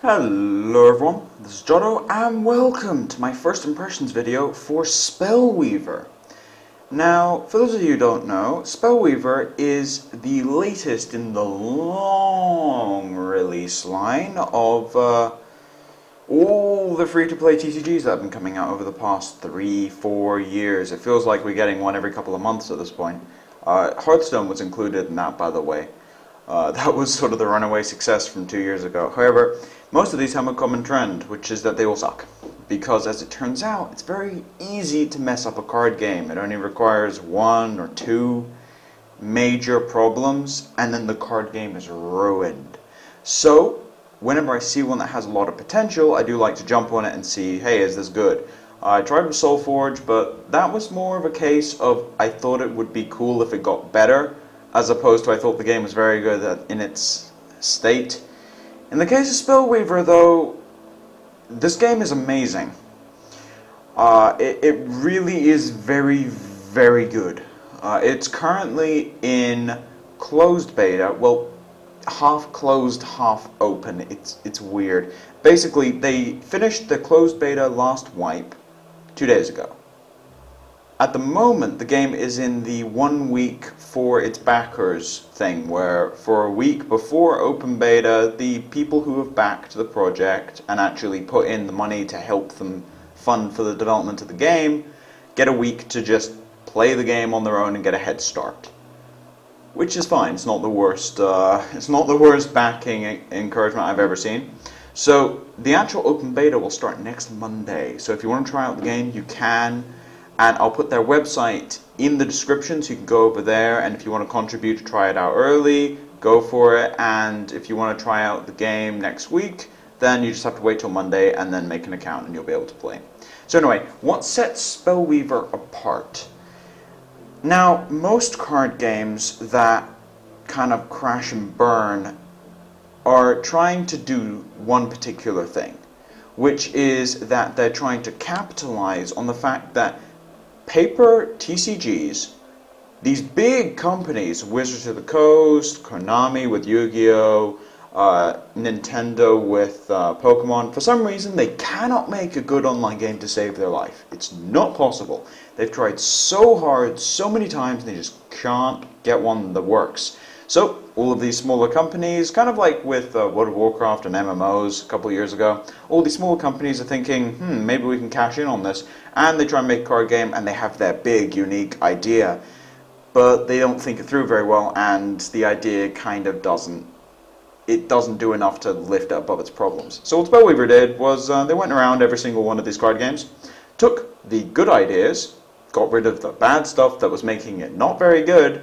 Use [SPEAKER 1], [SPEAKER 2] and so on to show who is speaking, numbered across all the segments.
[SPEAKER 1] Hello everyone, this is Jotto and welcome to my first impressions video for Spellweaver. Now, for those of you who don't know, Spellweaver is the latest in the long release line of all the free-to-play TCGs that have been coming out over the past 3-4 years. It feels like we're getting one every couple of months at this point. Hearthstone was included in that, by the way. That was sort of the runaway success from 2 years ago. However, most of these have a common trend, which is that they will suck. Because as it turns out, it's very easy to mess up a card game. It only requires 1 or 2 major problems, and then the card game is ruined. So, whenever I see one that has a lot of potential, I do like to jump on it and see, hey, is this good? I tried with Soulforge, but that was more of a case of I thought it would be cool if it got better, as opposed to I thought the game was very good in its state. In the case of Spellweaver, though, this game is amazing. It really is very, very good. It's currently in closed beta. Well, half closed, half open. It's weird. Basically, they finished the closed beta last wipe 2 days ago. At the moment, the game is in the 1 week for its backers thing, where for a week before open beta, the people who have backed the project and actually put in the money to help them fund for the development of the game, get a week to just play the game on their own and get a head start. Which is fine, it's not the worst, backing encouragement I've ever seen. So, the actual open beta will start next Monday, so if you want to try out the game, you can. And I'll put their website in the description so you can go over there, and if you want to contribute to try it out early, go for it. And if you want to try out the game next week, then you just have to wait till Monday and then make an account and you'll be able to play. So anyway, what sets Spellweaver apart? Now, most card games that kind of crash and burn are trying to do one particular thing, which is that they're trying to capitalize on the fact that paper TCGs, these big companies, Wizards of the Coast, Konami with Yu-Gi-Oh!, Nintendo with Pokemon, for some reason they cannot make a good online game to save their life. It's not possible. They've tried so hard, so many times, and they just can't get one that works. So, all of these smaller companies, kind of like with World of Warcraft and MMOs a couple of years ago, all these smaller companies are thinking, maybe we can cash in on this, and they try and make a card game, and they have their big, unique idea, but they don't think it through very well, and the idea kind of doesn't do enough to lift it above its problems. So what Spellweaver did was they went around every single one of these card games, took the good ideas, got rid of the bad stuff that was making it not very good,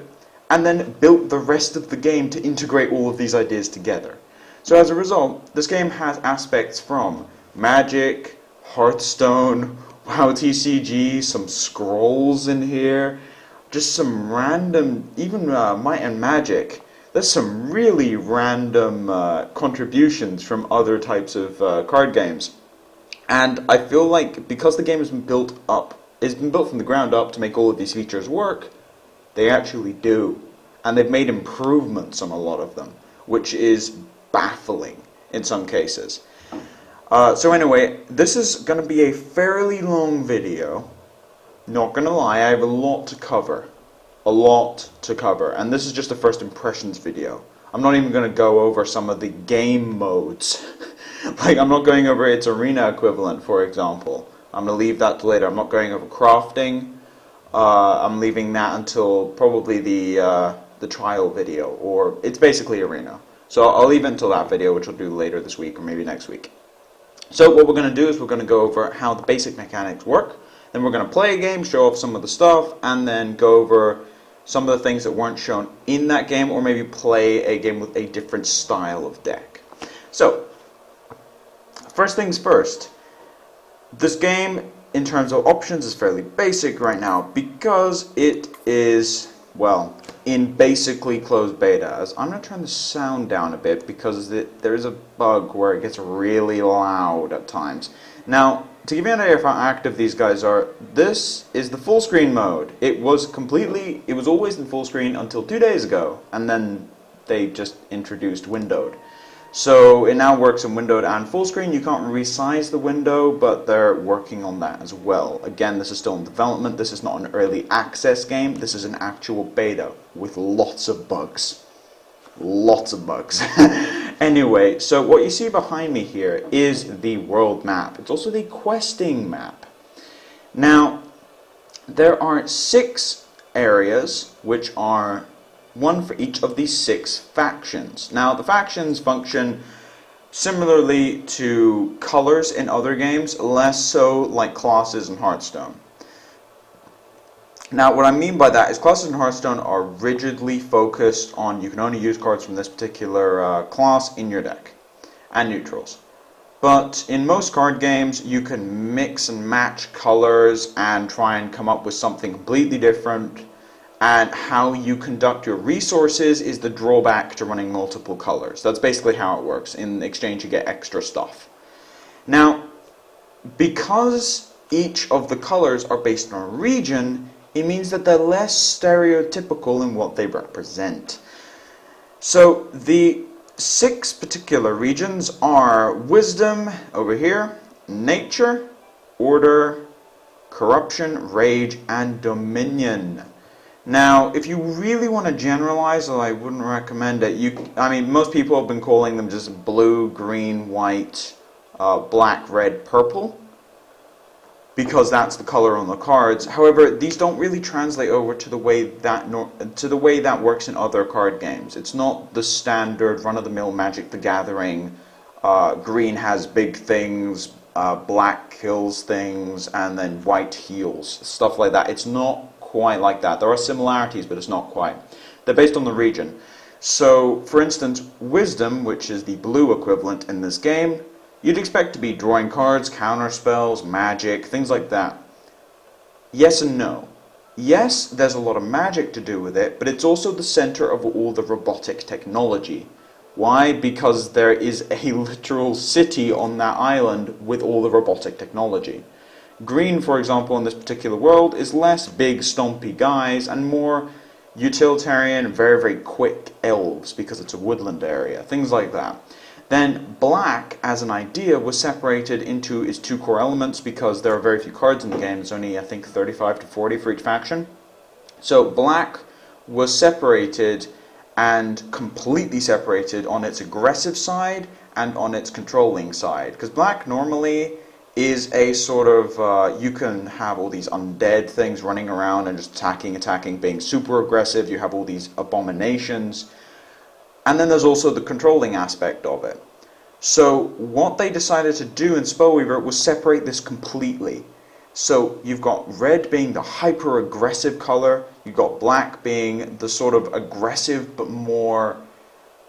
[SPEAKER 1] and then built the rest of the game to integrate all of these ideas together. So as a result, this game has aspects from Magic, Hearthstone, WoW TCG, some scrolls in here, just some random, even Might and Magic. There's some really random contributions from other types of card games. And I feel like because the game has been built up, it's been built from the ground up to make all of these features work, they actually do. And they've made improvements on a lot of them, which is baffling in some cases. So anyway, this is going to be a fairly long video. Not going to lie, I have a lot to cover. And this is just a first impressions video. I'm not even going to go over some of the game modes. Like, I'm not going over its arena equivalent, for example. I'm going to leave that to later. I'm not going over crafting. I'm leaving that until probably the trial video, or it's basically arena. So I'll leave it until that video, which I'll do later this week or maybe next week. So what we're going to do is we're going to go over how the basic mechanics work, then we're going to play a game, show off some of the stuff, and then go over some of the things that weren't shown in that game, or maybe play a game with a different style of deck. So, first things first, this game in terms of options is fairly basic right now because it is, well, in basically closed beta. As I'm going to turn the sound down a bit because there is a bug where it gets really loud at times. Now, to give you an idea of how active these guys are, this is the full screen mode. It was always in full screen until 2 days ago, and then they just introduced windowed. So it now works in windowed and full screen. You can't resize the window, but they're working on that as well. Again, this is still in development. This is not an early access game. This is an actual beta with lots of bugs. Lots of bugs. Anyway, so what you see behind me here is the world map. It's also the questing map. Now, there are 6 areas, which are one for each of these 6 factions. Now, the factions function similarly to colors in other games, less so like classes in Hearthstone. Now, what I mean by that is classes in Hearthstone are rigidly focused on you can only use cards from this particular class in your deck, and neutrals. But in most card games, you can mix and match colors and try and come up with something completely different. And how you conduct your resources is the drawback to running multiple colors. That's basically how it works. In exchange, you get extra stuff. Now, because each of the colors are based on a region, it means that they're less stereotypical in what they represent. So the 6 particular regions are wisdom over here, nature, order, corruption, rage, and dominion. Now, if you really want to generalize, I wouldn't recommend it. I mean, most people have been calling them just blue, green, white, black, red, purple, because that's the color on the cards. However, these don't really translate over to the way that works in other card games. It's not the standard run-of-the-mill Magic the Gathering. Green has big things, black kills things, and then white heals, stuff like that. It's not quite like that. There are similarities, but it's not quite. They're based on the region. So, for instance, wisdom, which is the blue equivalent in this game, you'd expect to be drawing cards, counter spells, magic, things like that. Yes and no. Yes, there's a lot of magic to do with it, but it's also the center of all the robotic technology. Why? Because there is a literal city on that island with all the robotic technology. Green, for example, in this particular world, is less big, stompy guys and more utilitarian, very, very quick elves because it's a woodland area, things like that. Then black, as an idea, was separated into its 2 core elements because there are very few cards in the game. There's only, I think, 35 to 40 for each faction. So black was separated and completely separated on its aggressive side and on its controlling side. Because black normally is a sort of, you can have all these undead things running around and just attacking, being super aggressive. You have all these abominations. And then there's also the controlling aspect of it. So what they decided to do in Spellweaver was separate this completely. So you've got red being the hyper-aggressive color, you've got black being the sort of aggressive but more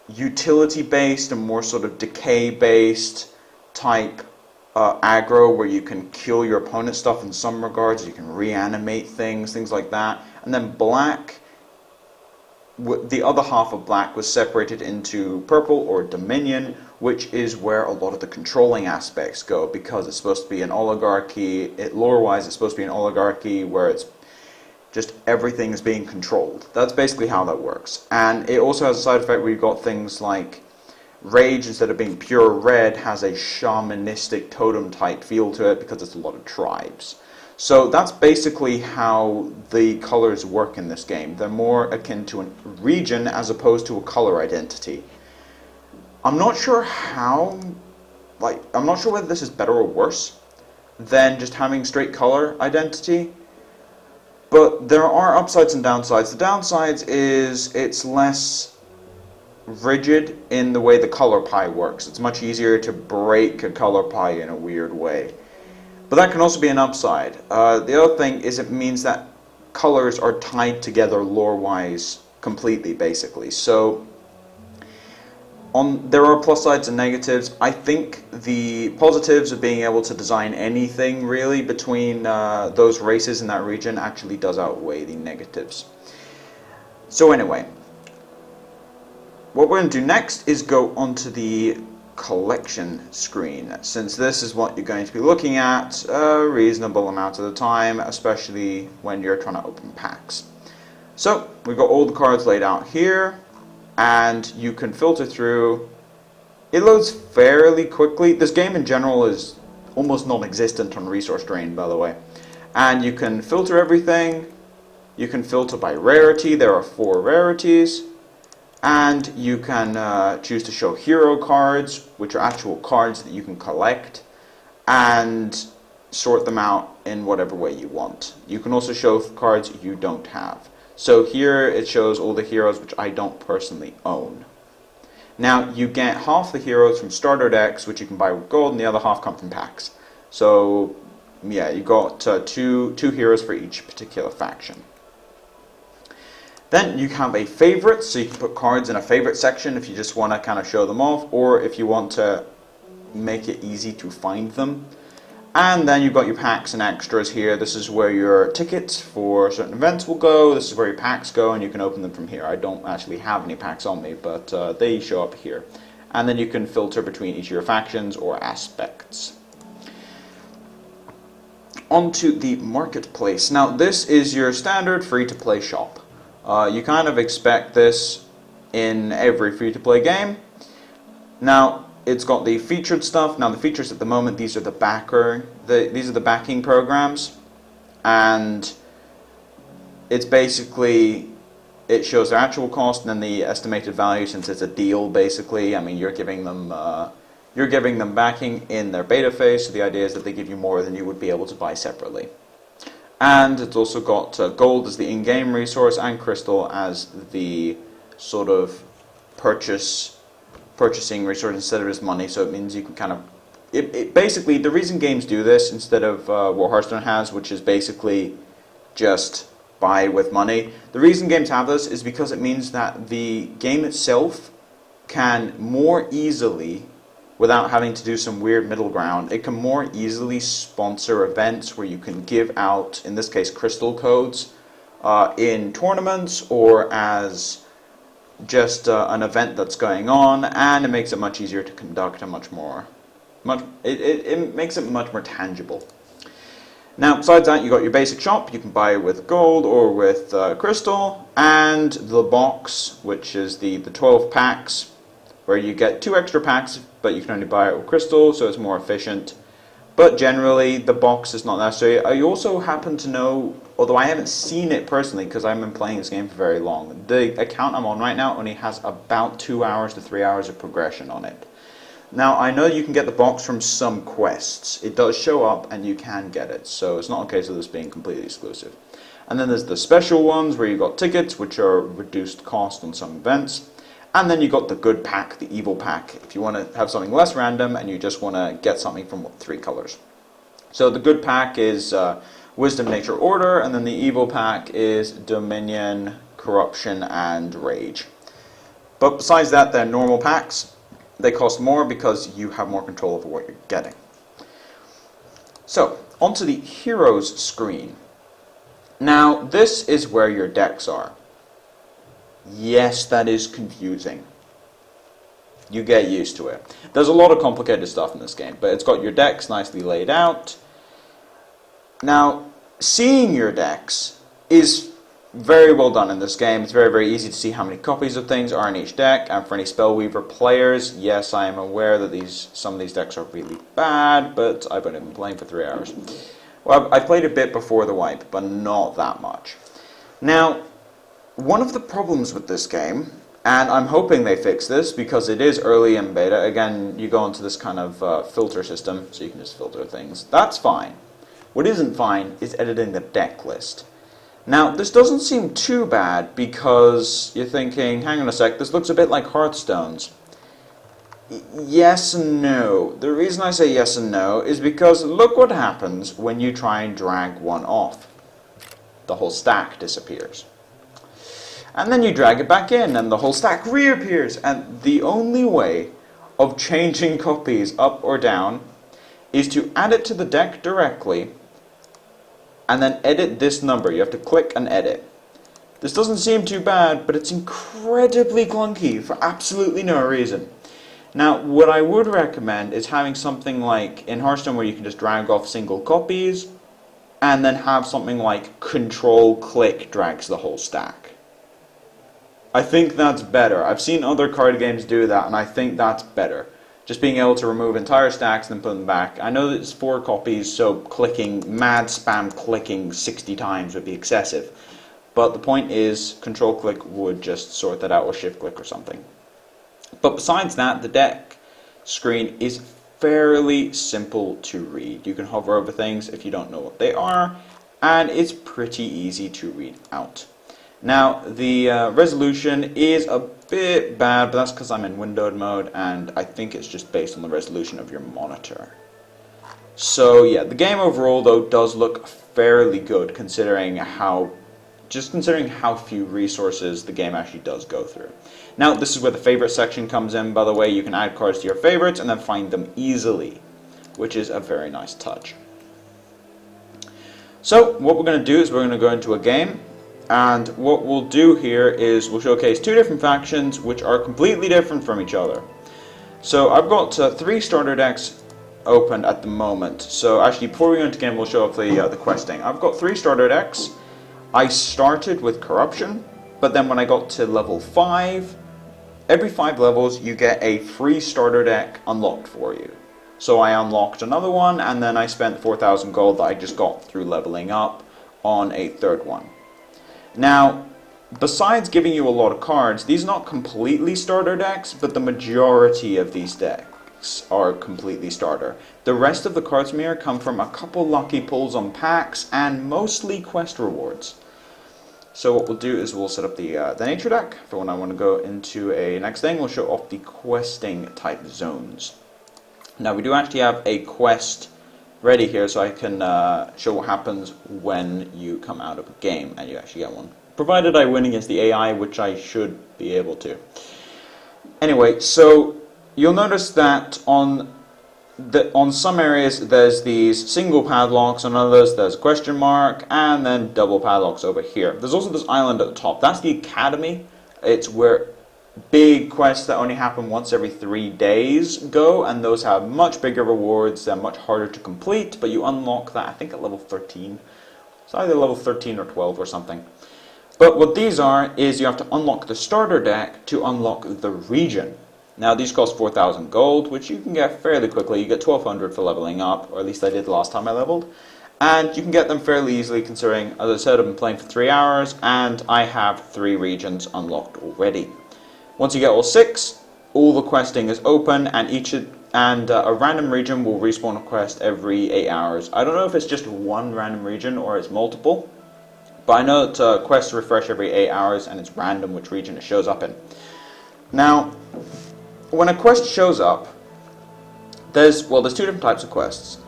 [SPEAKER 1] utility-based and more sort of decay-based type aggro, where you can kill your opponent's stuff in some regards, you can reanimate things like that. And then black, the other half of black was separated into purple or dominion, which is where a lot of the controlling aspects go, because it's supposed to be an oligarchy. Lore-wise, it's supposed to be an oligarchy where it's just everything is being controlled. That's basically how that works. And it also has a side effect where you've got things like rage, instead of being pure red, has a shamanistic totem type feel to it because it's a lot of tribes. So that's basically how the colors work in this game. They're more akin to a region as opposed to a color identity. I'm not sure I'm not sure whether this is better or worse than just having straight color identity, but there are upsides and downsides. The downsides is it's less rigid in the way the color pie works. It's much easier to break a color pie in a weird way. But that can also be an upside. The other thing is it means that colors are tied together lore-wise completely, basically. So there are plus sides and negatives. I think the positives of being able to design anything really between those races in that region actually does outweigh the negatives. So anyway, what we're going to do next is go onto the collection screen, since this is what you're going to be looking at a reasonable amount of the time, especially when you're trying to open packs. So we've got all the cards laid out here, and you can filter through It loads fairly quickly. This game in general is almost non-existent on resource drain, by the way. And you can filter everything. You can filter by rarity. There are 4 rarities. And you can choose to show hero cards, which are actual cards that you can collect, and sort them out in whatever way you want. You can also show cards you don't have. So here it shows all the heroes which I don't personally own. Now you get half the heroes from starter decks, which you can buy with gold, and the other half come from packs. So yeah, you got two heroes for each particular faction. Then you have a favorite, so you can put cards in a favorite section if you just want to kind of show them off, or if you want to make it easy to find them. And then you've got your packs and extras here. This is where your tickets for certain events will go. This is where your packs go, and you can open them from here. I don't actually have any packs on me, but they show up here. And then you can filter between each of your factions or aspects. Onto the marketplace. Now this is your standard free-to-play shop. You kind of expect this in every free-to-play game. Now, it's got the featured stuff. Now, the features at the moment, these are the backing programs, and it's basically, it shows their actual cost and then the estimated value, since it's a deal. Basically, I mean, you're giving them backing in their beta phase. So the idea is that they give you more than you would be able to buy separately. And it's also got gold as the in-game resource and crystal as the sort of purchasing resource instead of as money. So it means you can kind of... basically, the reason games do this instead of what Hearthstone has, which is basically just buy with money. The reason games have this is because it means that the game itself can more easily, without having to do some weird middle ground, it can more easily sponsor events where you can give out, in this case, crystal codes in tournaments or as just an event that's going on, and it makes it much easier to conduct and it makes it much more tangible. Now, besides that, you got your basic shop. You can buy with gold or with crystal, and the box, which is the 12 packs, where you get 2 extra packs, but you can only buy it with crystal, so it's more efficient. But generally, the box is not necessary. I also happen to know, although I haven't seen it personally because I haven't been playing this game for very long, the account I'm on right now only has about 2 hours to 3 hours of progression on it. Now, I know you can get the box from some quests. It does show up and you can get it, so it's not a case of this being completely exclusive. And then there's the special ones where you've got tickets, which are reduced cost on some events. And then you got the good pack, the evil pack, if you want to have something less random and you just want to get something from 3 colors. So the good pack is Wisdom, Nature, Order, and then the evil pack is Dominion, Corruption, and Rage. But besides that, they're normal packs. They cost more because you have more control over what you're getting. So, onto the Heroes screen. Now, this is where your decks are. Yes, that is confusing. You get used to it. There's a lot of complicated stuff in this game, but it's got your decks nicely laid out. Now, seeing your decks is very well done in this game. It's very, very easy to see how many copies of things are in each deck, and for any Spellweaver players, yes, I am aware that some of these decks are really bad, but I've only been playing for 3 hours. Well, I played a bit before the wipe, but not that much. Now, one of the problems with this game, and I'm hoping they fix this because it is early in beta. Again, you go into this kind of filter system, so you can just filter things. That's fine. What isn't fine is editing the deck list. Now, this doesn't seem too bad because you're thinking, hang on a sec, this looks a bit like Hearthstone's. Yes and no. The reason I say yes and no is because look what happens when you try and drag one off. The whole stack disappears. And then you drag it back in and the whole stack reappears. And the only way of changing copies up or down is to add it to the deck directly and then edit this number. You have to click and edit. This doesn't seem too bad, but it's incredibly clunky for absolutely no reason. Now, what I would recommend is having something like in Hearthstone where you can just drag off single copies and then have something like Control-Click drags the whole stack. I think that's better. I've seen other card games do that, and I think that's better. Just being able to remove entire stacks and then put them back. I know that it's 4 copies, so mad spam clicking 60 times would be excessive. But the point is, control click would just sort that out, or shift click or something. But besides that, the deck screen is fairly simple to read. You can hover over things if you don't know what they are, and it's pretty easy to read out. Now, the resolution is a bit bad, but that's because I'm in windowed mode, and I think it's just based on the resolution of your monitor. So yeah, the game overall though does look fairly good considering how few resources the game actually does go through. Now, this is where the favorite section comes in, by the way. You can add cards to your favorites and then find them easily, which is a very nice touch. So what we're going to do is we're going to go into a game, and what we'll do here is we'll showcase 2 different factions which are completely different from each other. So I've got 3 starter decks opened at the moment. So actually, before we go into the game, we'll show off the questing. I've got 3 starter decks. I started with Corruption, but then when I got to level 5, every 5 levels you get a free starter deck unlocked for you. So I unlocked another one, and then I spent 4,000 gold that I just got through leveling up on a 3rd one. Now, besides giving you a lot of cards, these are not completely starter decks, but the majority of these decks are completely starter. The rest of the cards from here come from a couple lucky pulls on packs and mostly quest rewards. So what we'll do is we'll set up the nature deck for when I want to go into a next thing. We'll show off the questing type zones. Now, we do actually have a quest ready here, so I can show what happens when you come out of a game and you actually get one, provided I win against the AI, which I should be able to. Anyway, so you'll notice that on some areas there's these single padlocks, on others there's a question mark, and then double padlocks over here. There's also this island at the top. That's the academy. It's where big quests that only happen once every 3 days go, and those have much bigger rewards. They're much harder to complete, but you unlock that, I think, at level 13. It's either level 13 or 12 or something. But what these are is you have to unlock the starter deck to unlock the region. Now, these cost 4,000 gold, which you can get fairly quickly. You get 1,200 for leveling up, or at least I did the last time I leveled. And you can get them fairly easily considering, as I said, I've been playing for 3 hours, and I have 3 regions unlocked already. Once you get all 6, all the questing is open, and a random region will respawn a quest every 8 hours. I don't know if it's just one random region or it's multiple, but I know that quests refresh every 8 hours, and it's random which region it shows up in. Now, when a quest shows up, there's 2 different types of quests.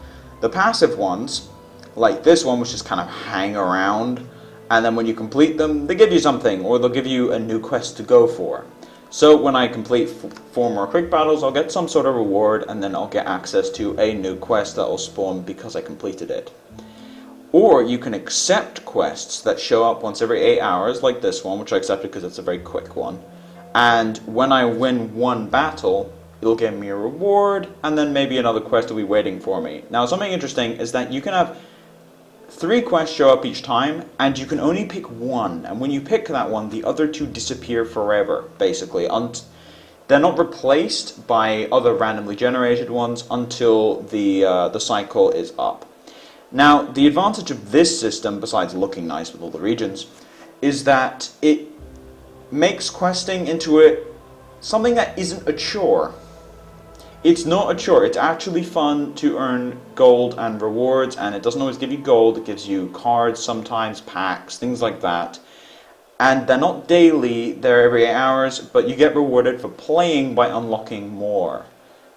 [SPEAKER 1] The passive ones, like this one, which just kind of hang around, and then when you complete them, they give you something, or they'll give you a new quest to go for. So when I complete 4 more quick battles, I'll get some sort of reward, and then I'll get access to a new quest that will spawn because I completed it. Or you can accept quests that show up once every 8 hours, like this one, which I accepted because it's a very quick one. And when I win 1 battle, it'll give me a reward, and then maybe another quest will be waiting for me. Now, something interesting is that you can have 3 quests show up each time, and you can only pick 1. And when you pick that one, the other 2 disappear forever, basically. They're not replaced by other randomly generated ones until the cycle is up. Now, the advantage of this system, besides looking nice with all the regions, is that it makes questing into something that isn't a chore. It's not a chore. It's actually fun to earn gold and rewards, and it doesn't always give you gold. It gives you cards, sometimes packs, things like that. And they're not daily, they're every 8 hours, but you get rewarded for playing by unlocking more.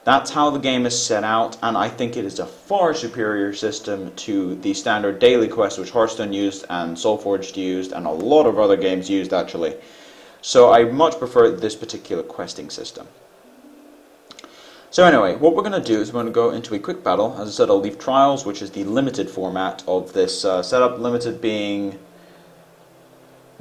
[SPEAKER 1] That's how the game is set out, and I think it is a far superior system to the standard daily quest which Hearthstone used and Soulforged used and a lot of other games used actually. So I much prefer this particular questing system. So anyway, what we're going to do is we're going to go into a quick battle. As I said, I'll leave Trials, which is the limited format of this setup. Limited being,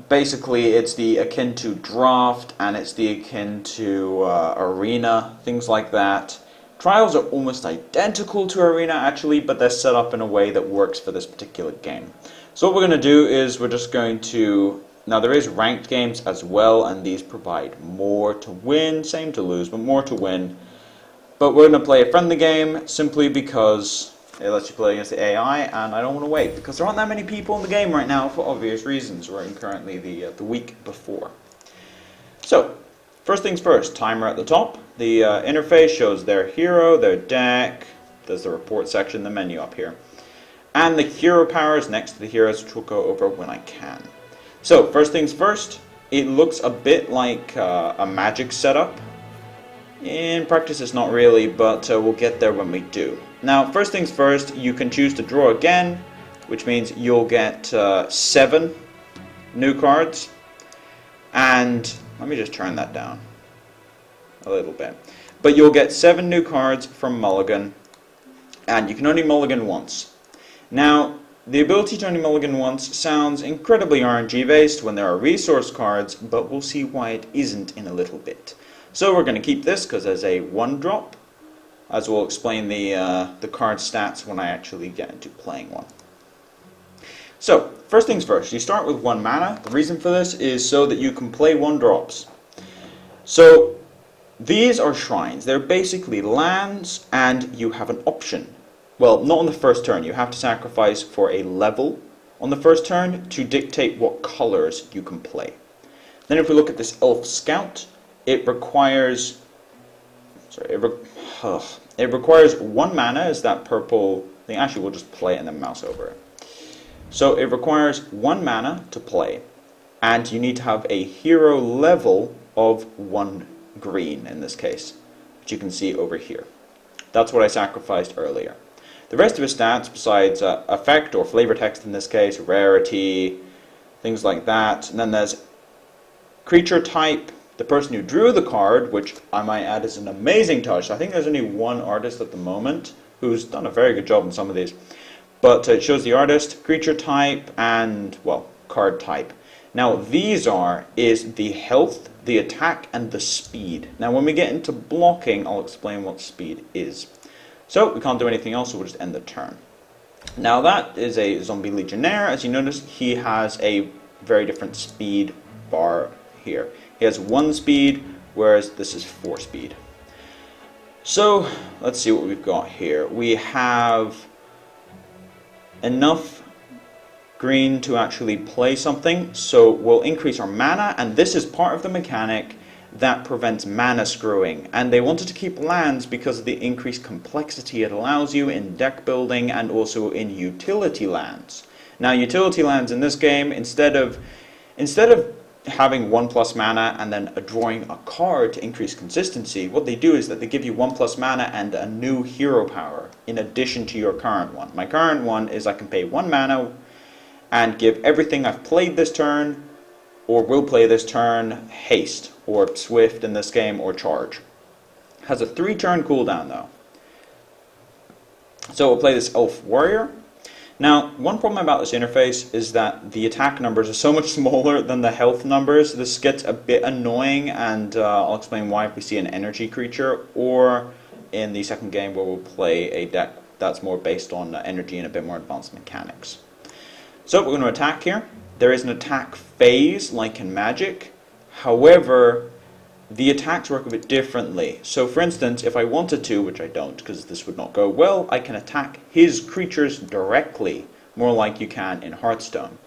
[SPEAKER 1] basically, it's the akin to Draft, and it's the akin to Arena, things like that. Trials are almost identical to Arena, actually, but they're set up in a way that works for this particular game. So what we're going to do is we're just going to... Now, there is ranked games as well, and these provide more to win, same to lose, but more to win. But we're going to play a friendly game simply because it lets you play against the AI, and I don't want to wait because there aren't that many people in the game right now for obvious reasons. We're in currently the week before. So, first things first, timer at the top. The interface shows their hero, their deck, there's the report section, the menu up here. And the hero powers next to the heroes, which we'll go over when I can. So, first things first, it looks a bit like a magic setup. In practice it's not really, but we'll get there when we do. Now, first things first, you can choose to draw again, which means you'll get 7 new cards. And let me just turn that down a little bit. But you'll get 7 new cards from Mulligan, and you can only mulligan once. Now, the ability to only mulligan once sounds incredibly RNG based when there are resource cards, but we'll see why it isn't in a little bit. So we're going to keep this because there's a 1-drop, as we'll explain the card stats when I actually get into playing one. So, first things first, you start with 1 mana. The reason for this is so that you can play 1-drops. So, these are shrines. They're basically lands, and you have an option. Well, not on the first turn. You have to sacrifice for a level on the first turn to dictate what colors you can play. Then if we look at this Elf Scout, it requires... it requires 1 mana as that purple thing. Actually, we'll just play it and then mouse over it. So it requires 1 mana to play, and you need to have a hero level of 1 green in this case, which you can see over here. That's what I sacrificed earlier. The rest of his stats, besides effect or flavor text in this case, rarity, things like that, and then there's creature type, the person who drew the card, which I might add is an amazing touch. I think there's only 1 artist at the moment who's done a very good job on some of these. But it shows the artist, creature type, and, well, card type. Now, these is the health, the attack, and the speed. Now, when we get into blocking, I'll explain what speed is. So, we can't do anything else, so we'll just end the turn. Now, that is a Zombie Legionnaire. As you notice, he has a very different speed bar here. He has 1 speed, whereas this is 4 speed. So, let's see what we've got here. We have enough green to actually play something, so we'll increase our mana, and this is part of the mechanic that prevents mana screwing. And they wanted to keep lands because of the increased complexity it allows you in deck building and also in utility lands. Now, utility lands in this game, instead of having 1+ mana and then drawing a card to increase consistency, what they do is that they give you 1+ mana and a new hero power in addition to your current one. My current one is I can pay 1 mana and give everything I've played this turn or will play this turn haste, or swift in this game, or charge. Has a 3-turn cooldown though. So we'll play this Elf Warrior. Now, one problem about this interface is that the attack numbers are so much smaller than the health numbers. This gets a bit annoying, and I'll explain why if we see an energy creature, or in the second game where we'll play a deck that's more based on energy and a bit more advanced mechanics. So we're going to attack here. There is an attack phase like in Magic. However, the attacks work a bit differently. So for instance, if I wanted to, which I don't because this would not go well, I can attack his creatures directly, more like you can in Hearthstone.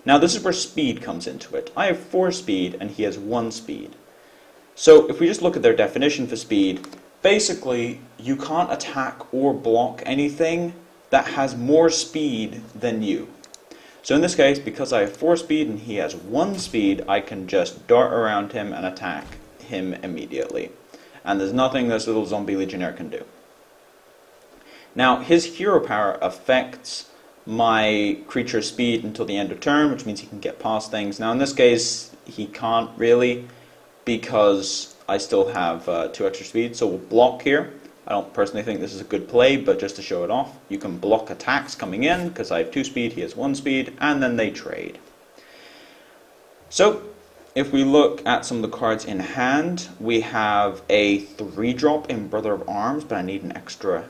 [SPEAKER 1] Now this is where speed comes into it. I have 4 speed and he has 1 speed. So if we just look at their definition for speed, basically you can't attack or block anything that has more speed than you. So in this case, because I have 4 speed and he has 1 speed, I can just dart around him and attack him immediately. And there's nothing this little Zombie Legionnaire can do. Now, his hero power affects my creature's speed until the end of turn, which means he can get past things. Now, in this case, he can't really, because I still have 2 extra speed, so we'll block here. I don't personally think this is a good play, but just to show it off, you can block attacks coming in, because I have 2 speed, he has 1 speed, and then they trade. So, if we look at some of the cards in hand, we have a 3-drop in Brother of Arms, but I need an extra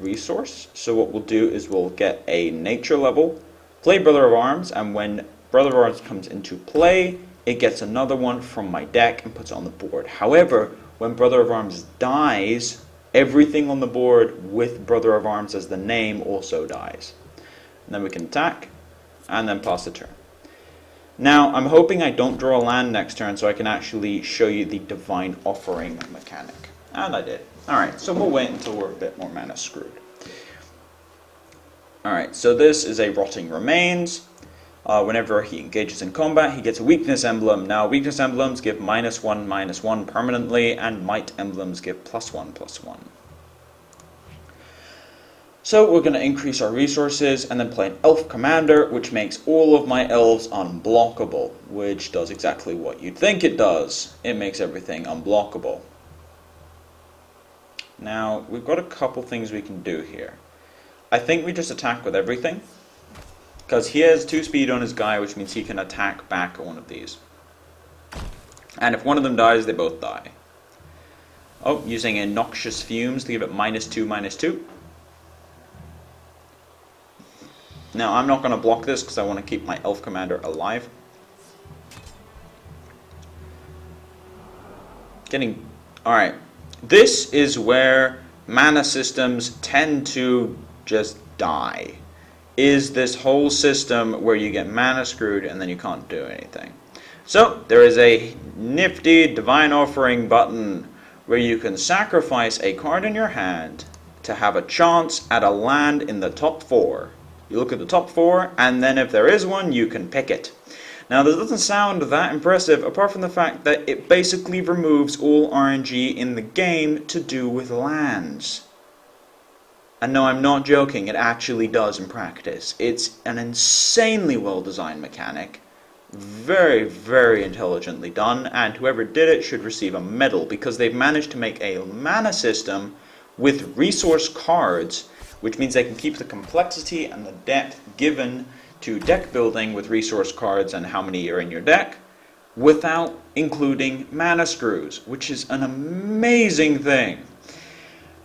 [SPEAKER 1] resource. So what we'll do is we'll get a nature level, play Brother of Arms, and when Brother of Arms comes into play, it gets another one from my deck and puts it on the board. However, when Brother of Arms dies, everything on the board with Brother of Arms as the name also dies. And then we can attack, and then pass the turn. Now, I'm hoping I don't draw a land next turn so I can actually show you the Divine Offering mechanic. And I did. Alright, so we'll wait until we're a bit more mana screwed. Alright, so this is a Rotting Remains. Whenever he engages in combat, he gets a weakness emblem. Now, weakness emblems give -1/-1 permanently, and might emblems give +1/+1. So we're going to increase our resources and then play an elf commander, which makes all of my elves unblockable, which does exactly what you'd think it does. It makes everything unblockable. Now, we've got a couple things we can do here. I think we just attack with everything, because he has 2 speed on his guy, which means he can attack back one of these. And if one of them dies, they both die. Oh, using a Noxious Fumes to give it -2/-2. Now, I'm not going to block this because I want to keep my elf commander alive. Alright. This is where mana systems tend to just die. Is this whole system where you get mana screwed and then you can't do anything. So, there is a nifty Divine Offering button where you can sacrifice a card in your hand to have a chance at a land in the top 4. You look at the top 4, and then if there is one, you can pick it. Now, this doesn't sound that impressive, apart from the fact that it basically removes all RNG in the game to do with lands. And no, I'm not joking, it actually does in practice. It's an insanely well-designed mechanic. Very, very intelligently done, and whoever did it should receive a medal, because they've managed to make a mana system with resource cards, which means they can keep the complexity and the depth given to deck building with resource cards and how many are in your deck, without including mana screws, which is an amazing thing.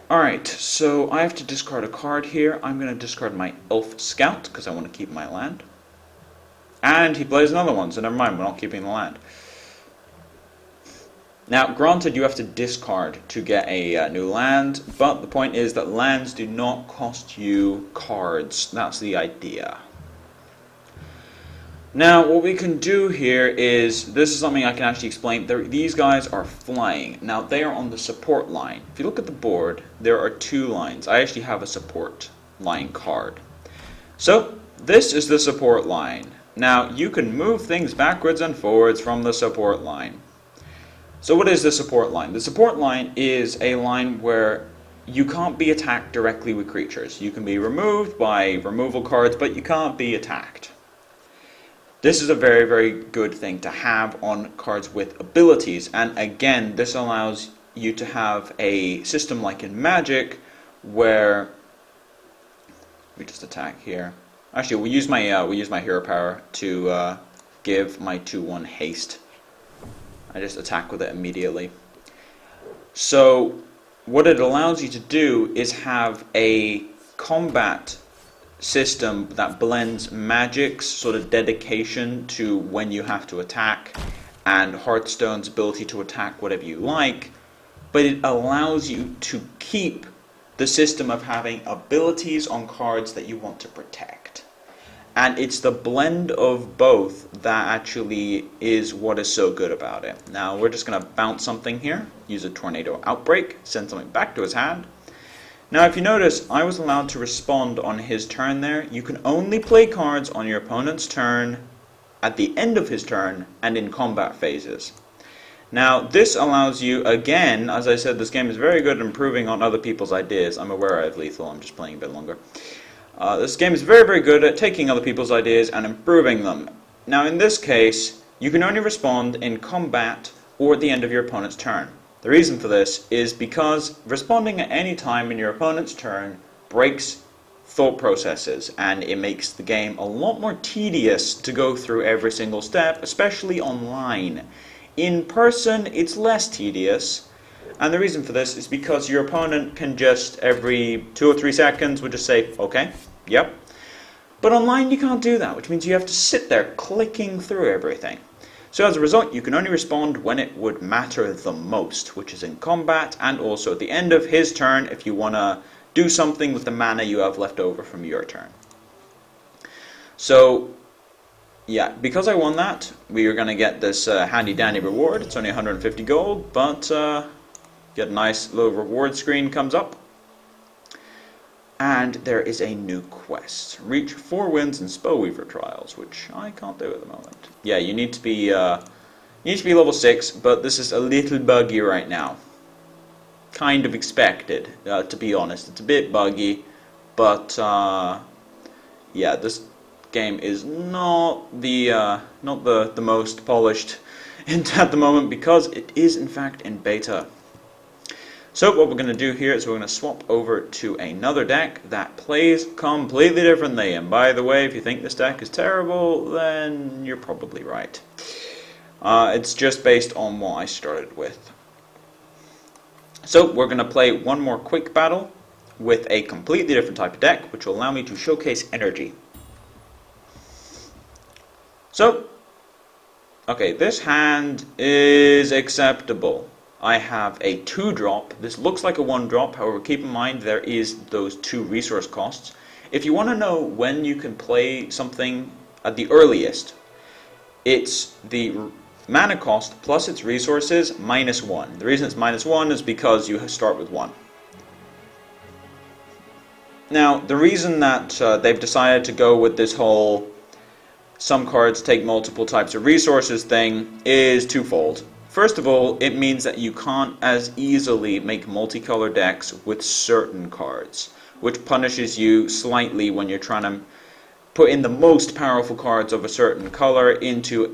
[SPEAKER 1] Alright, so I have to discard a card here. I'm going to discard my Elf Scout, because I want to keep my land. And he plays another one, so never mind, we're not keeping the land. Now, granted, you have to discard to get a new land, but the point is that lands do not cost you cards. That's the idea. Now, what we can do here is, this is something I can actually explain. These guys are flying. Now, they are on the support line. If you look at the board, there are 2 lines. I actually have a support line card. So, this is the support line. Now, you can move things backwards and forwards from the support line. So what is the support line? The support line is a line where you can't be attacked directly with creatures. You can be removed by removal cards, but you can't be attacked. This is a very, very good thing to have on cards with abilities. And again, this allows you to have a system like in Magic where we just attack here. Actually, we use my hero power to give my 2/1 haste. I just attack with it immediately. So what it allows you to do is have a combat system that blends Magic's sort of dedication to when you have to attack and Hearthstone's ability to attack whatever you like, but it allows you to keep the system of having abilities on cards that you want to protect. And it's the blend of both that actually is what is so good about it. Now, we're just going to bounce something here, use a Tornado Outbreak, send something back to his hand. Now, if you notice, I was allowed to respond on his turn there. You can only play cards on your opponent's turn, at the end of his turn, and in combat phases. Now, this allows you, again, as I said, this game is very good at improving on other people's ideas. I'm aware I have lethal, I'm just playing a bit longer. This game is very, very good at taking other people's ideas and improving them. Now, in this case, you can only respond in combat or at the end of your opponent's turn. The reason for this is because responding at any time in your opponent's turn breaks thought processes, and it makes the game a lot more tedious to go through every single step, especially online. In person, it's less tedious. And the reason for this is because your opponent can just every 2 or 3 seconds would just say, okay, yep. But online you can't do that, which means you have to sit there clicking through everything. So as a result, you can only respond when it would matter the most, which is in combat, and also at the end of his turn if you want to do something with the mana you have left over from your turn. So, yeah, because I won that, we are going to get this handy dandy reward. It's only 150 gold, but get a nice little reward screen comes up. And there is a new quest. Reach 4 wins in Spellweaver trials, which I can't do at the moment. Yeah, you need to be level 6, but this is a little buggy right now. Kind of expected, to be honest. It's a bit buggy, but yeah, this game is not the most polished at the moment because it is in fact in beta. So what we're going to do here is we're going to swap over to another deck that plays completely differently. And by the way, if you think this deck is terrible, then you're probably right. It's just based on what I started with. So we're going to play one more quick battle with a completely different type of deck, which will allow me to showcase energy. So, okay, this hand is acceptable. I have a 2-drop. This looks like a 1-drop, however, keep in mind there is those 2 resource costs. If you want to know when you can play something at the earliest, it's the mana cost plus its resources -1. The reason it's -1 is because you start with 1. Now, the reason that they've decided to go with this whole some cards take multiple types of resources thing is twofold. First of all, it means that you can't as easily make multicolor decks with certain cards, which punishes you slightly when you're trying to put in the most powerful cards of a certain color into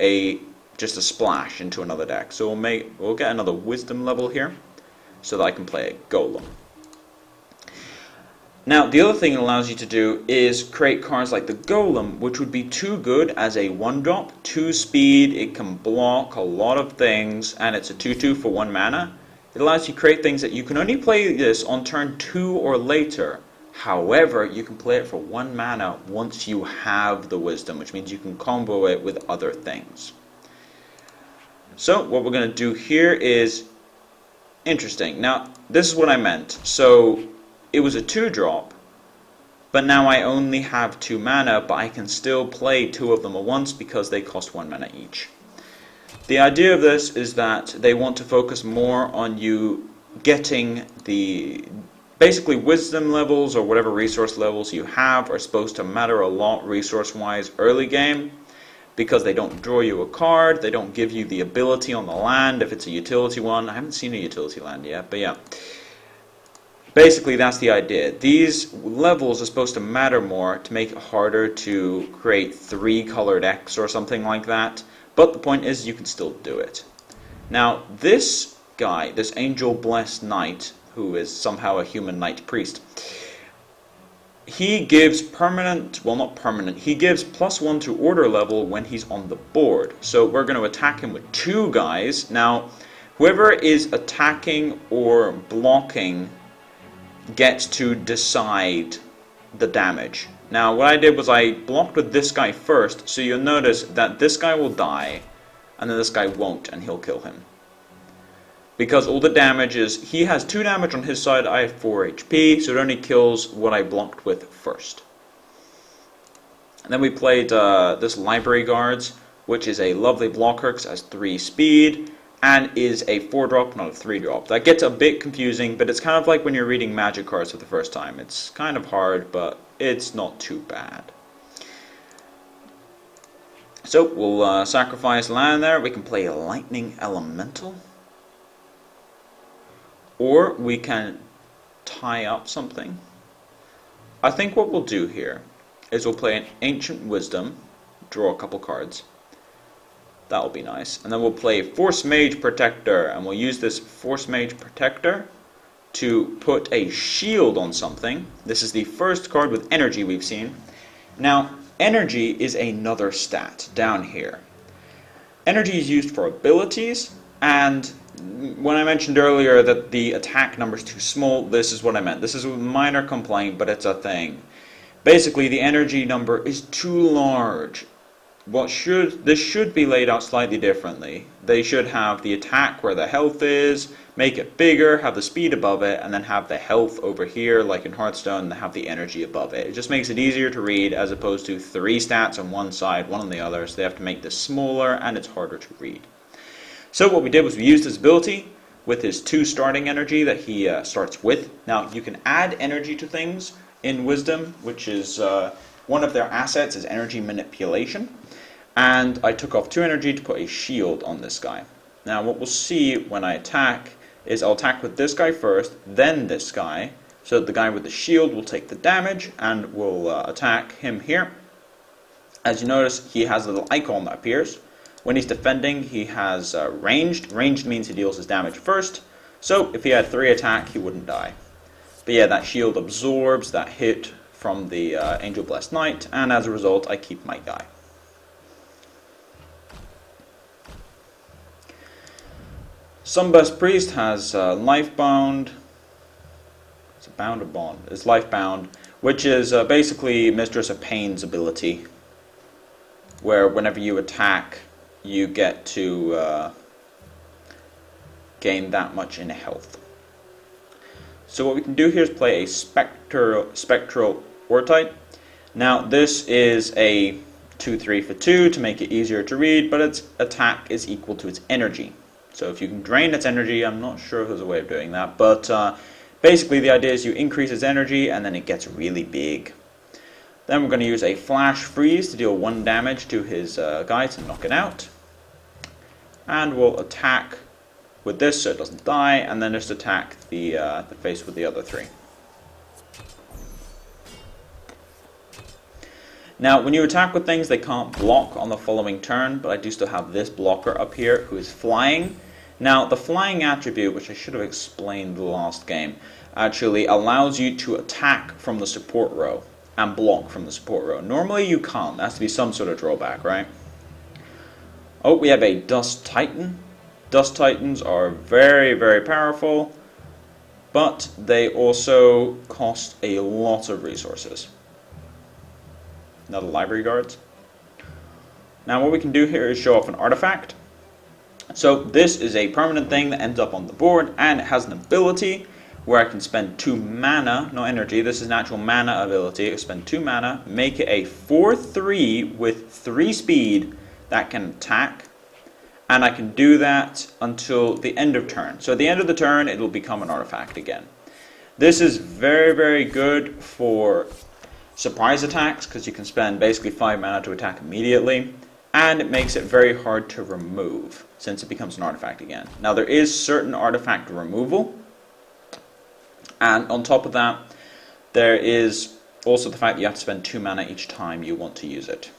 [SPEAKER 1] just a splash into another deck. So we'll get another wisdom level here so that I can play a golem. Now, the other thing it allows you to do is create cards like the Golem, which would be too good as a 1-drop, 2 speed, it can block a lot of things, and it's a 2/2 for 1 mana. It allows you to create things that you can only play this on turn 2 or later. However, you can play it for 1 mana once you have the Wisdom, which means you can combo it with other things. So, what we're going to do here is interesting. Now, this is what I meant. So, it was a 2-drop, but now I only have 2 mana, but I can still play 2 of them at once because they cost 1 mana each. The idea of this is that they want to focus more on you getting the basically wisdom levels or whatever resource levels you have are supposed to matter a lot resource-wise early game because they don't draw you a card, they don't give you the ability on the land if it's a utility one. I haven't seen a utility land yet, but yeah. Basically, that's the idea. These levels are supposed to matter more to make it harder to create 3-color decks or something like that. But the point is, you can still do it. Now, this guy, this Angel Blessed Knight, who is somehow a human knight priest, he gives permanent, well not permanent, he gives +1 to order level when he's on the board. So we're going to attack him with 2 guys. Now, whoever is attacking or blocking gets to decide the damage. Now what I did was I blocked with this guy first, so you'll notice that this guy will die and then this guy won't, and he'll kill him. Because all the damage is, he has 2 damage on his side, I have 4 HP, so it only kills what I blocked with first. And then we played this Library Guards, which is a lovely blocker because it has 3 speed, and is a 4-drop, not a 3-drop. That gets a bit confusing, but it's kind of like when you're reading magic cards for the first time. It's kind of hard, but it's not too bad. So we'll sacrifice land there. We can play a Lightning Elemental. Or we can tie up something. I think what we'll do here is we'll play an Ancient Wisdom, draw a couple cards. That'll be nice. And then we'll play Force Mage Protector, and we'll use this Force Mage Protector to put a shield on something. This is the first card with energy we've seen. Now, energy is another stat down here. Energy is used for abilities, and when I mentioned earlier that the attack number is too small, this is what I meant. This is a minor complaint, but it's a thing. Basically, the energy number is too large. this should be laid out slightly differently. They should have the attack where the health is, make it bigger, have the speed above it, and then have the health over here, like in Hearthstone, and have the energy above it. It just makes it easier to read as opposed to 3 stats on one side, 1 on the other, so they have to make this smaller and it's harder to read. So what we did was we used his ability with his 2 starting energy that he starts with. Now you can add energy to things in Wisdom, which is one of their assets is energy manipulation. And I took off 2 energy to put a shield on this guy. Now what we'll see when I attack is I'll attack with this guy first, then this guy, so that the guy with the shield will take the damage, and we'll attack him here. As you notice, he has a little icon that appears. When he's defending, he has ranged. Ranged means he deals his damage first, so if he had 3 attack, he wouldn't die. But yeah, that shield absorbs that hit from the Angel Blessed Knight, and as a result, I keep my guy. Sunburst Priest has Lifebound. It's a bound or bond. It's Lifebound, which is basically Mistress of Pain's ability, where whenever you attack, you get to gain that much in health. So what we can do here is play a Spectral Ortite. Now this is a 2-3 for 2 to make it easier to read, but its attack is equal to its energy. So if you can drain its energy, I'm not sure if there's a way of doing that, but basically the idea is you increase its energy and then it gets really big. Then we're going to use a Flash Freeze to deal 1 damage to his guy to knock it out. And we'll attack with this so it doesn't die, and then just attack the face with the other 3. Now when you attack with things, they can't block on the following turn, but I do still have this blocker up here who is flying. Now the flying attribute, which I should have explained the last game, actually allows you to attack from the support row and block from the support row. Normally you can't. There has to be some sort of drawback, right? Oh, we have a Dust Titan. Dust Titans are very, very powerful, but they also cost a lot of resources. Another library guards. Now what we can do here is show off an artifact. So this is a permanent thing that ends up on the board, and it has an ability where I can spend 2 mana, no energy, this is an actual mana ability. I can spend 2 mana, make it a 4/3 with 3 speed that can attack, and I can do that until the end of turn. So at the end of the turn, it'll become an artifact again. This is very, very good for surprise attacks, because you can spend basically 5 mana to attack immediately, and it makes it very hard to remove, since it becomes an artifact again. Now there is certain artifact removal, and on top of that, there is also the fact that you have to spend 2 mana each time you want to use it.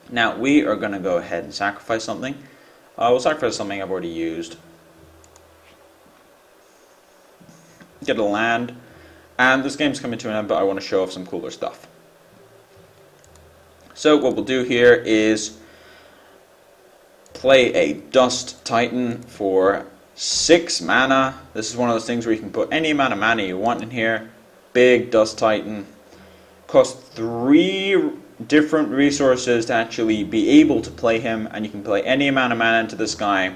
[SPEAKER 1] Now we are going to go ahead and sacrifice something. We'll sacrifice something I've already used. Get a land. And this game's coming to an end, but I want to show off some cooler stuff. So what we'll do here is play a Dust Titan for 6 mana. This is one of those things where you can put any amount of mana you want in here. Big Dust Titan. Costs 3 different resources to actually be able to play him, and you can play any amount of mana into this guy.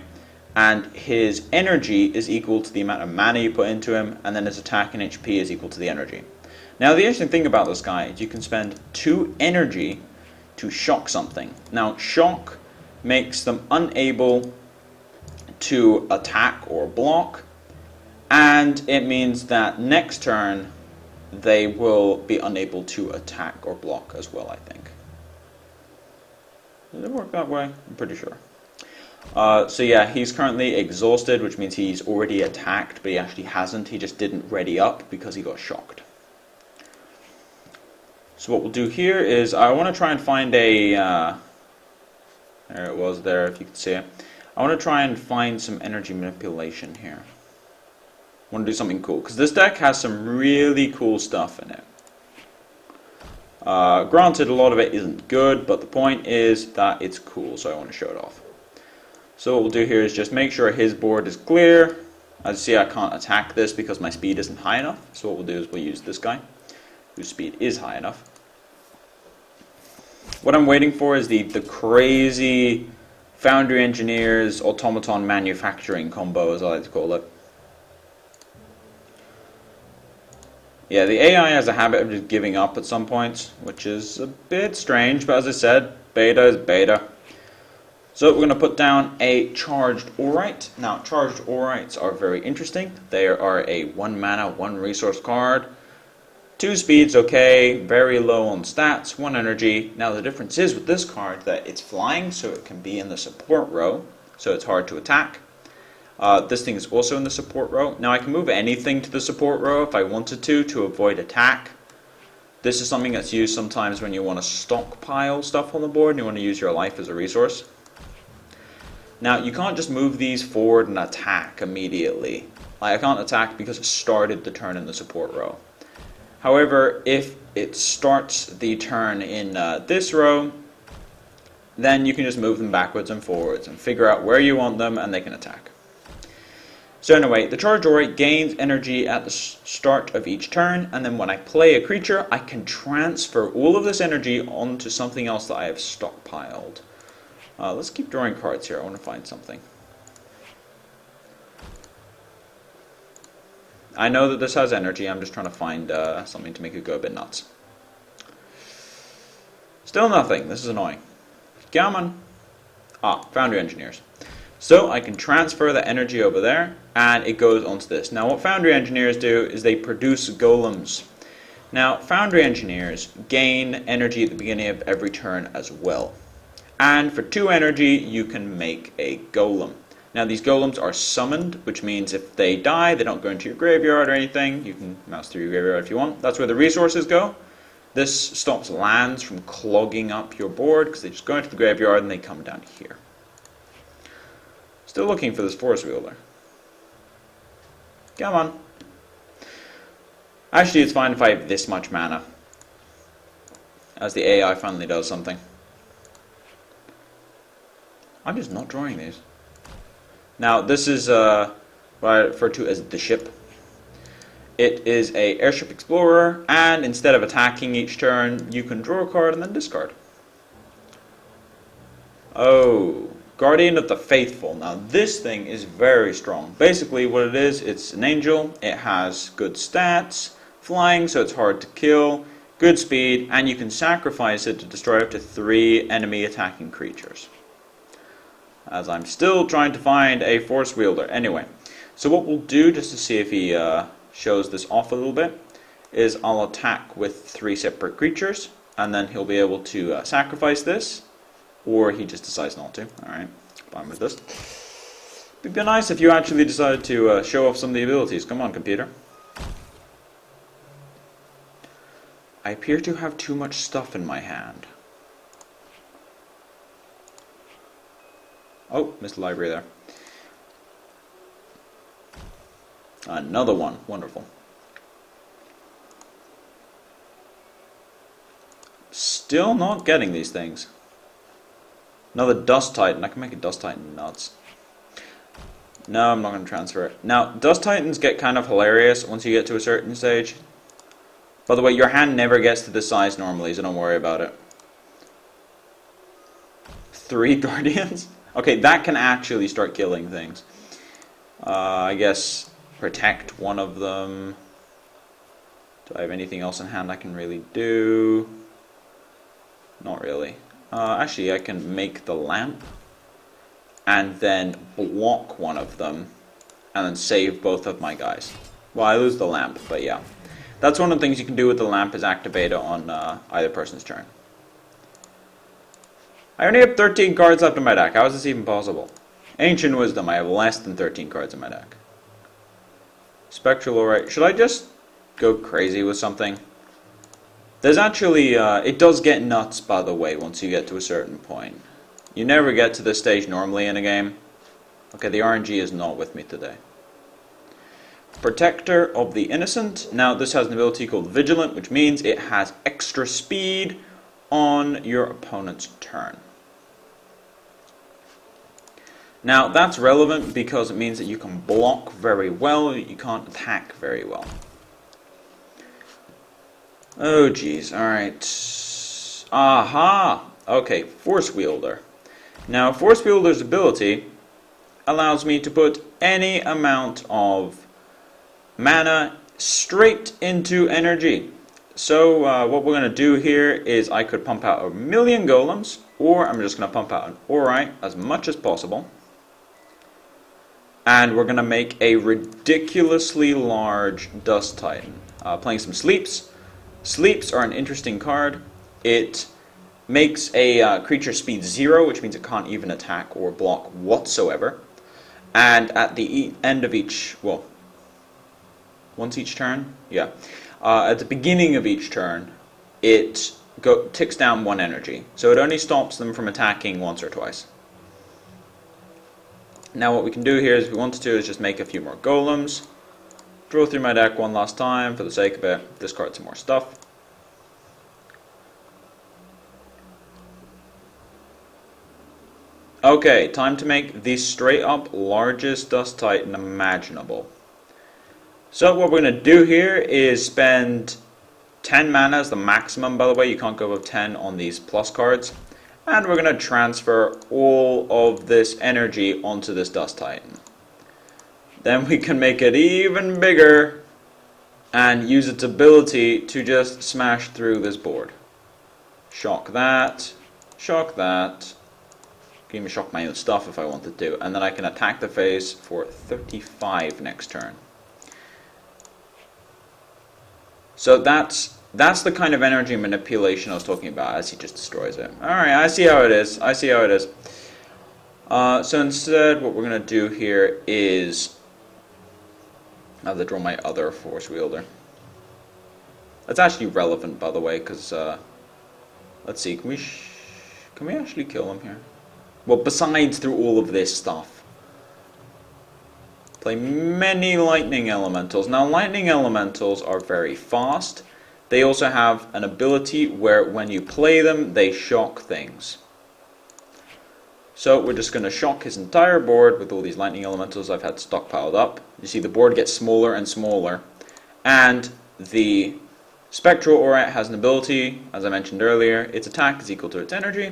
[SPEAKER 1] And his energy is equal to the amount of mana you put into him, and then his attack and HP is equal to the energy. Now the interesting thing about this guy is you can spend 2 energy to shock something. Now shock makes them unable to attack or block, and it means that next turn they will be unable to attack or block as well, I think. Does it work that way? I'm pretty sure. So yeah, he's currently exhausted, which means he's already attacked, but he actually hasn't. He just didn't ready up because he got shocked. So what we'll do here is I want to try and find a... there it was there, if you can see it. I want to try and find some energy manipulation here. I want to do something cool, because this deck has some really cool stuff in it. Granted, a lot of it isn't good, but the point is that it's cool, so I want to show it off. So what we'll do here is just make sure his board is clear. As you see, I can't attack this because my speed isn't high enough. So what we'll do is we'll use this guy, whose speed is high enough. What I'm waiting for is the crazy Foundry Engineers Automaton Manufacturing combo, as I like to call it. Yeah, the AI has a habit of just giving up at some points, which is a bit strange, but as I said, beta is beta. So we're going to put down a charged aurite. Now, charged aurites are very interesting. They are a 1 mana, 1 resource card. 2 speeds, okay, very low on stats, 1 energy. Now the difference is with this card that it's flying, so it can be in the support row, so it's hard to attack. This thing is also in the support row. Now I can move anything to the support row if I wanted to avoid attack. This is something that's used sometimes when you want to stockpile stuff on the board and you want to use your life as a resource. Now you can't just move these forward and attack immediately. I can't attack because it started the turn in the support row. However, if it starts the turn in this row, then you can just move them backwards and forwards and figure out where you want them and they can attack. So anyway, the charged aurite gains energy at the start of each turn, and then when I play a creature, I can transfer all of this energy onto something else that I have stockpiled. Let's keep drawing cards here. I want to find something. I know that this has energy. I'm just trying to find something to make it go a bit nuts. Still nothing. This is annoying. Come on. Foundry Engineers. So I can transfer the energy over there, and it goes onto this. Now what Foundry Engineers do is they produce golems. Now Foundry Engineers gain energy at the beginning of every turn as well. And for 2 energy, you can make a golem. Now these golems are summoned, which means if they die, they don't go into your graveyard or anything. You can mouse through your graveyard if you want. That's where the resources go. This stops lands from clogging up your board, because they just go into the graveyard and they come down here. Still looking for this force wielder. Come on. Actually, it's fine if I have this much mana, as the AI finally does something. I'm just not drawing these. Now, this is what I refer to as the ship. It is a airship explorer, and instead of attacking each turn, you can draw a card and then discard. Oh, Guardian of the Faithful. Now, this thing is very strong. Basically, what it is, it's an angel. It has good stats, flying, so it's hard to kill, good speed, and you can sacrifice it to destroy up to 3 enemy attacking creatures. As I'm still trying to find a force wielder. Anyway, so what we'll do, just to see if he shows this off a little bit, is I'll attack with 3 separate creatures, and then he'll be able to sacrifice this, or he just decides not to. Alright, fine with this. It'd be nice if you actually decided to show off some of the abilities. Come on, computer. I appear to have too much stuff in my hand. Oh, missed the library there. Another one. Wonderful. Still not getting these things. Another Dust Titan. I can make a Dust Titan nuts. No, I'm not going to transfer it. Now, Dust Titans get kind of hilarious once you get to a certain stage. By the way, your hand never gets to this size normally, so don't worry about it. 3 Guardians? Okay, that can actually start killing things. I guess protect one of them. Do I have anything else in hand I can really do? Not really. Actually, I can make the lamp and then block one of them and then save both of my guys. Well, I lose the lamp, but yeah. That's one of the things you can do with the lamp, is activate it on either person's turn. I only have 13 cards left in my deck. How is this even possible? Ancient Wisdom. I have less than 13 cards in my deck. Spectral Aurite. Should I just go crazy with something? There's actually, it does get nuts, by the way, once you get to a certain point. You never get to this stage normally in a game. Okay, the RNG is not with me today. Protector of the Innocent. Now, this has an ability called Vigilant, which means it has extra speed on your opponent's turn. Now, that's relevant because it means that you can block very well, you can't attack very well. Oh, geez. Alright. Aha! Okay, Force Wielder. Now, Force Wielder's ability allows me to put any amount of mana straight into energy. So what we're going to do here is I could pump out 1,000,000 golems, or I'm just going to pump out an orite as much as possible. And we're going to make a ridiculously large Dust Titan. Playing some Sleeps. Sleeps are an interesting card. It makes a creature speed 0, which means it can't even attack or block whatsoever. And at the end of each, well, once each turn? Yeah. At the beginning of each turn, it ticks down 1 energy. So it only stops them from attacking once or twice. Now what we can do here is, if we wanted to, is just make a few more golems. Draw through my deck one last time for the sake of it. Discard some more stuff. Okay, time to make the straight up largest Dust Titan imaginable. So what we're going to do here is spend 10 mana as the maximum, by the way. You can't go above 10 on these plus cards. And we're going to transfer all of this energy onto this Dust Titan. Then we can make it even bigger and use its ability to just smash through this board. Shock that, shock that. Can even shock my own stuff if I wanted to. And then I can attack the face for 35 next turn. So that's the kind of energy manipulation I was talking about as he just destroys it. Alright, I see how it is. I see how it is. So instead, what we're going to do here is... I have to draw my other Force Wielder. That's actually relevant, by the way, because... let's see, can we actually kill him here? Well, besides through all of this stuff. Play many Lightning Elementals. Now, Lightning Elementals are very fast. They also have an ability where when you play them, they shock things. So we're just going to shock his entire board with all these Lightning Elementals I've had stockpiled up. You see the board gets smaller and smaller. And the Spectral Orite has an ability, as I mentioned earlier, its attack is equal to its energy.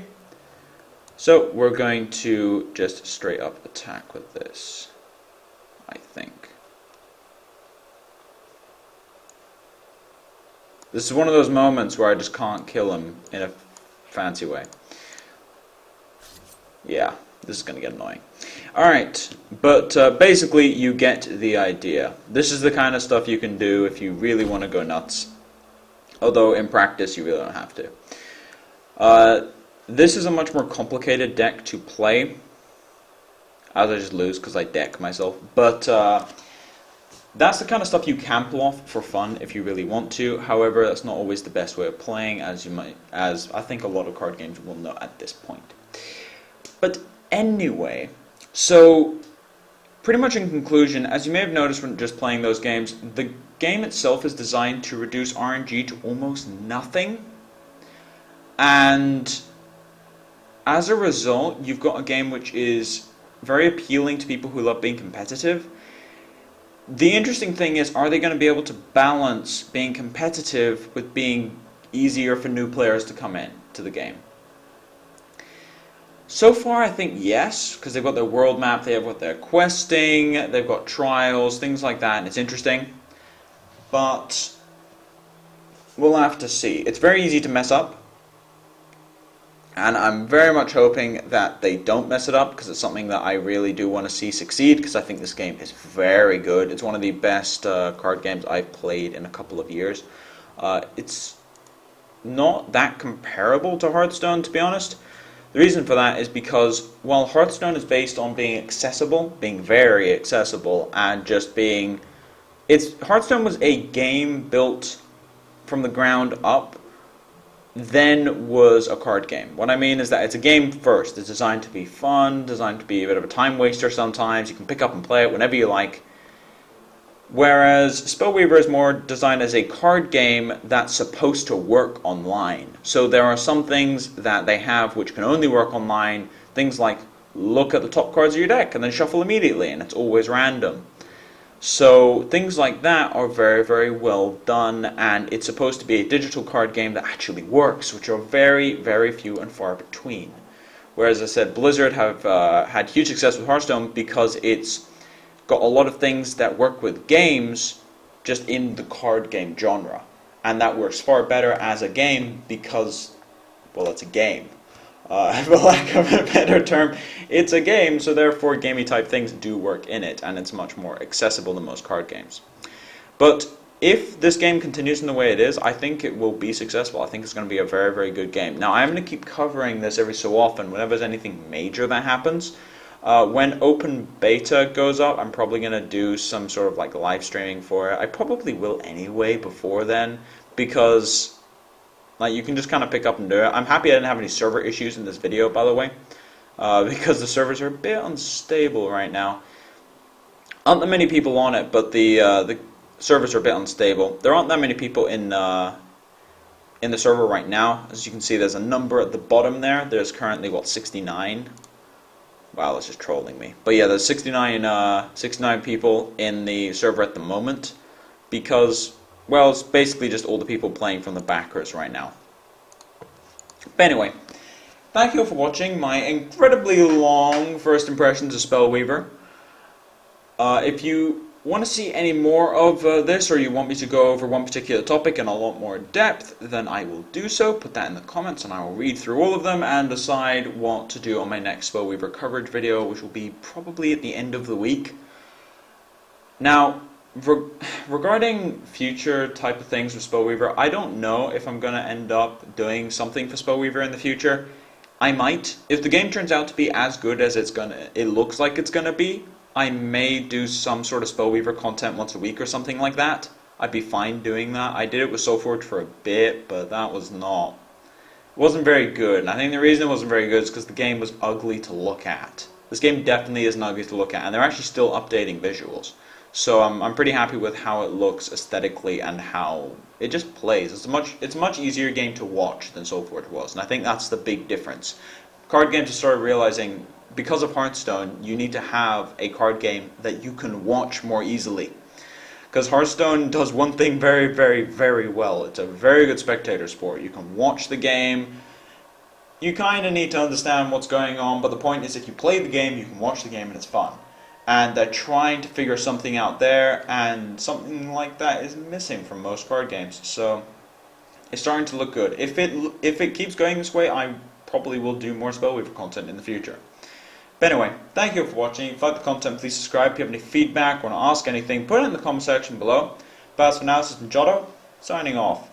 [SPEAKER 1] So we're going to just straight up attack with this, I think. This is one of those moments where I just can't kill him in a fancy way. Yeah, this is going to get annoying. Alright, but basically you get the idea. This is the kind of stuff you can do if you really want to go nuts. Although in practice you really don't have to. This is a much more complicated deck to play. As I just lose because I deck myself. But that's the kind of stuff you can pull off for fun if you really want to. However, that's not always the best way of playing, as I think a lot of card games will know at this point. But anyway, so pretty much in conclusion, as you may have noticed when just playing those games, the game itself is designed to reduce RNG to almost nothing. And as a result, you've got a game which is very appealing to people who love being competitive. The interesting thing is, are they going to be able to balance being competitive with being easier for new players to come in to the game? So far, I think yes, because they've got their world map, they have what they're questing, they've got trials, things like that, and it's interesting. But we'll have to see. It's very easy to mess up. And I'm very much hoping that they don't mess it up, because it's something that I really do want to see succeed, because I think this game is very good. It's one of the best card games I've played in a couple of years. It's not that comparable to Hearthstone, to be honest. The reason for that is because while Hearthstone is based on being accessible, being very accessible, and just being... Hearthstone was a game built from the ground up, then was a card game. What I mean is that it's a game first. It's designed to be fun, designed to be a bit of a time waster sometimes. You can pick up and play it whenever you like. Whereas Spellweaver is more designed as a card game that's supposed to work online. So there are some things that they have which can only work online. Things like look at the top cards of your deck and then shuffle immediately, and it's always random. So things like that are very, very well done, and it's supposed to be a digital card game that actually works, which are very, very few and far between. Whereas I said, Blizzard have had huge success with Hearthstone because it's got a lot of things that work with games just in the card game genre. And that works far better as a game because, well, it's a game. For lack of a better term, it's a game, so therefore gamey type things do work in it, and it's much more accessible than most card games. But if this game continues in the way it is, I think it will be successful. I think it's going to be a very, very good game. Now, I'm going to keep covering this every so often whenever there's anything major that happens. When open beta goes up, I'm probably going to do some sort of like live streaming for it. I probably will anyway before then, because like you can just kind of pick up and do it. I'm happy I didn't have any server issues in this video, by the way, because the servers are a bit unstable right now. Aren't that many people on it, but the servers are a bit unstable. There aren't that many people in the server right now. As you can see, there's a number at the bottom there. There's currently, what, 69? Wow, that's just trolling me. But yeah, there's 69 people in the server at the moment because, well, it's basically just all the people playing from the backers right now. But anyway, thank you for watching my incredibly long first impressions of Spellweaver. If you want to see any more of this, or you want me to go over one particular topic in a lot more depth, then I will do so. Put that in the comments and I will read through all of them and decide what to do on my next Spellweaver coverage video, which will be probably at the end of the week. Now, regarding future type of things with Spellweaver, I don't know if I'm going to end up doing something for Spellweaver in the future. I might. If the game turns out to be as good as it looks like it's going to be, I may do some sort of Spellweaver content once a week or something like that. I'd be fine doing that. I did it with SoulForge for a bit, but that wasn't very good. And I think the reason it wasn't very good is because the game was ugly to look at. This game definitely isn't ugly to look at, and they're actually still updating visuals. So I'm pretty happy with how it looks aesthetically and how it just plays. It's a much easier game to watch than SoulForge was, and I think that's the big difference. Card games have started realizing, because of Hearthstone, you need to have a card game that you can watch more easily. Because Hearthstone does one thing very, very, very well. It's a very good spectator sport. You can watch the game. You kind of need to understand what's going on, but the point is if you play the game, you can watch the game and it's fun. And they're trying to figure something out there, and something like that is missing from most card games. So it's starting to look good. If it keeps going this way, I probably will do more Spellweaver content in the future. But anyway, thank you for watching. If you like the content, please subscribe. If you have any feedback, want to ask anything, put it in the comment section below. But as for now, this has been Jotto, signing off.